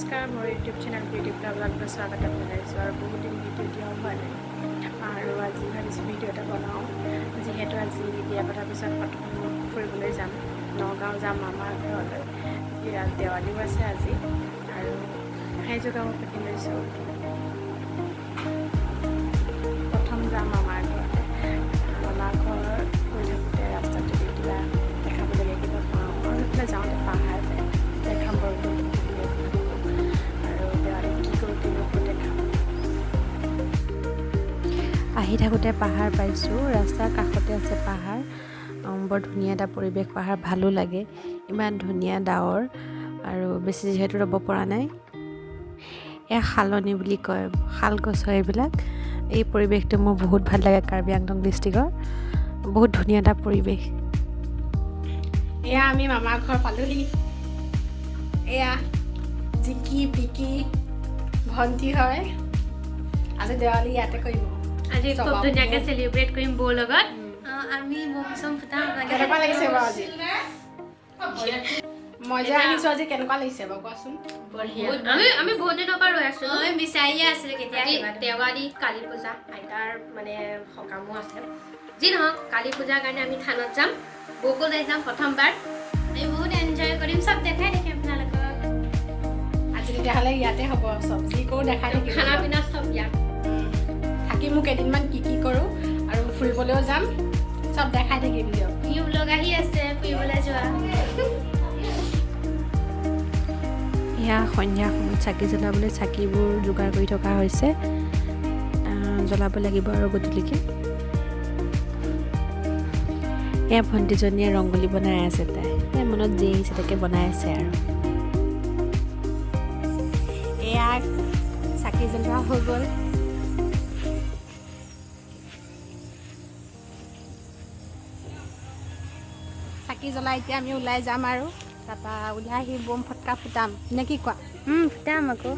নমস্কাৰ, মোৰ YouTube channel ইউটিউবত আপোনালোকৰ স্বাগতম জনাইছোঁ। আৰু বহুত দিন ভিডিঅ' দিয়াও হোৱা নাই, আৰু আজি ভাবিছোঁ ভিডিঅ' এটা বনাওঁ। যিহেতু আজি বিয়া পতাৰ পিছত প্ৰথম ফুৰিবলৈ যাম, নগাঁও যাম মামাৰ ঘৰলৈ। দেৱালীও আছে আজি, আৰু সেইযোৰ কাপোৰ পিন্ধি লৈছোঁ। প্ৰথম যাম মামাৰ ঘৰলৈ। মামাৰ ঘৰ গৈ থাকোঁতে ৰাস্তাত যদি কিবা দেখাবলগীয়া কিবা পাওঁ, আৰু সেইফালে যাওঁতে পাহাৰ দেখাম বাৰু, আৰু দেৱালীত কি কৰোঁ কি নকৰোঁ দেখাম। আহি থাকোঁতে পাহাৰ পাইছোঁ, ৰাস্তাৰ কাষতে আছে পাহাৰ। বৰ ধুনীয়া এটা পৰিৱেশ, পাহাৰ ভালো লাগে, ইমান ধুনীয়া ডাৱৰ, আৰু বেছি যিহেতু ৰ'ব পৰা নাই। এয়া শালনি বুলি কয়, শাল গছৰ এইবিলাক। এই পৰিৱেশটো মোৰ বহুত ভাল লাগে, কাৰ্বি আংলং ডিষ্ট্ৰিক্টৰ বহুত ধুনীয়া এটা পৰিৱেশ। এয়া আমি মামাৰ ঘৰ পালোহি। এয়া জিকি পিকি ভণ্টি হয়। আজি দেৱালী ইয়াতে কৰিম, আজি খুব ধুনীয়াকৈ চেলিব্ৰেট কৰিম বৌৰ লগত। আমি বম চম ফুটাম। কেনেকুৱা লাগিছে বাৰু আজি? মই যে আহিছোঁ আজি, কেনেকুৱা লাগিছে বাৰু কোৱাচোন? বঢ়িয়া। আমি বহুত দিনৰ পৰা ৰৈ আছোঁ, আমি বিচাৰিয়ে আছিলোঁ কেতিয়া দেৱালী, কালী পূজা, আইতাৰ মানে সকামো আছে। যি নহওক, কালী পূজাৰ কাৰণে আমি থানত যাম, বৌকো লৈ যাম প্ৰথমবাৰ। আমি বহুত এনজয় কৰিম, চব দেখাই থাকিম আপোনালোকক। আজি তেতিয়াহ'লে ইয়াতে হ'ব, চব যি কৰোঁ দেখাই থাকিম, খানা পিনা চব ইয়াত থাকি মোক কেইদিনমান কি কৰোঁ, আৰু ফুৰিবলৈও যাম, চব দেখাই থাকিম দিয়ক। নিউ ব্লগ আহি আছে ফুৰিবলৈ যোৱা। এয়া সন্ধিয়া সময়ত চাকি জ্বলাবলৈ চাকিবোৰ যোগাৰ কৰি থকা হৈছে, জ্বলাব লাগিব আৰু গধূলিকৈ। এয়া ভণ্টিজনীয়ে ৰংগলী বনাই আছে, তাই মনত যি আহিছে তাকে বনাই আছে। আৰু এয়া চাকি জ্বলোৱা হৈ গ'ল। চাকি জ্বলাই এতিয়া আমি ওলাই যাম, আৰু তাৰপৰা ওলাই আহি বম ফটকা ফুটাম নে কি কোৱা? ফুটাম আকৌ।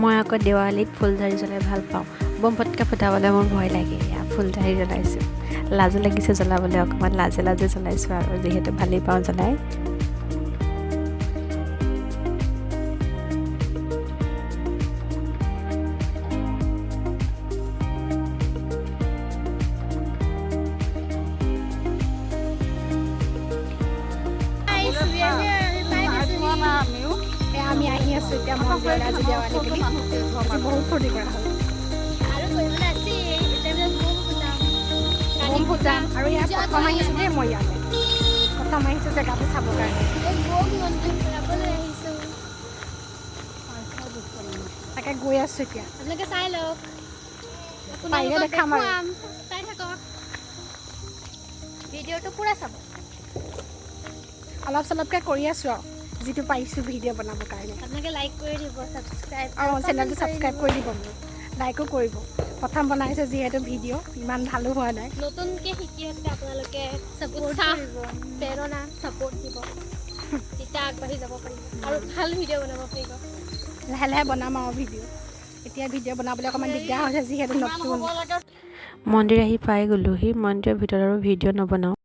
মই আকৌ দেৱালীত ফুলজাৰি জ্বলাই ভাল পাওঁ, বম ফটকা ফুটাবলৈ মোৰ ভয় লাগে। এয়া ফুলজাৰি জ্বলাইছোঁ, লাজো লাগিছে জ্বলাবলৈ, অকণমান লাজে লাজে জ্বলাইছোঁ, আৰু যিহেতু ভালেই পাওঁ জ্বলাই। আমি আহি আছোঁ এতিয়া মন্দিৰত, আজি দেৱালী বুলি আজি বহুত ফূৰ্তি কৰা হ'ল। বম ফুটাম, আৰু ইয়াত প্ৰথম আহিছোঁ দেই, মই ইয়ালৈ প্ৰথম আহিছোঁ জেগাটো চাবৰ কাৰণে। তাকে গৈ আছোঁ এতিয়া, আপোনালোকে চাই লওক, পাৰিলে দেখাম আৰু। চাই থাকক, ভিডিঅ'টো পুৰা চাব। অলপ চলপকৈ কৰি আছোঁ আৰু যিটো পাৰিছোঁ ভিডিঅ' বনাবৰ কাৰণে। আপোনালোকে লাইক কৰি দিব, ছাবস্ক্ৰাইব আৰু চেনেলটো ছাবস্ক্ৰাইব কৰি দিব, মোক লাইকো কৰিব। প্ৰথম বনাইছোঁ যিহেতু ভিডিঅ', ইমান ভালো হোৱা নাই। নতুনকৈ শিকি আছে আপোনালোকে, উৎসাহ প্ৰেৰণা ছাপোৰ্ট দিব, তেতিয়া আগবাঢ়ি যাব পাৰিব আৰু ভাল ভিডিঅ' বনাব পাৰিব। লাহে লাহে বনাম আৰু ভিডিঅ', এতিয়া ভিডিঅ' বনাবলৈ অকণমান দিগদাৰ হৈছে যিহেতু নতুন। মন্দিৰ আহি পাই গ'লোহি, মন্দিৰৰ ভিতৰত আৰু ভিডিঅ' নবনাওঁ।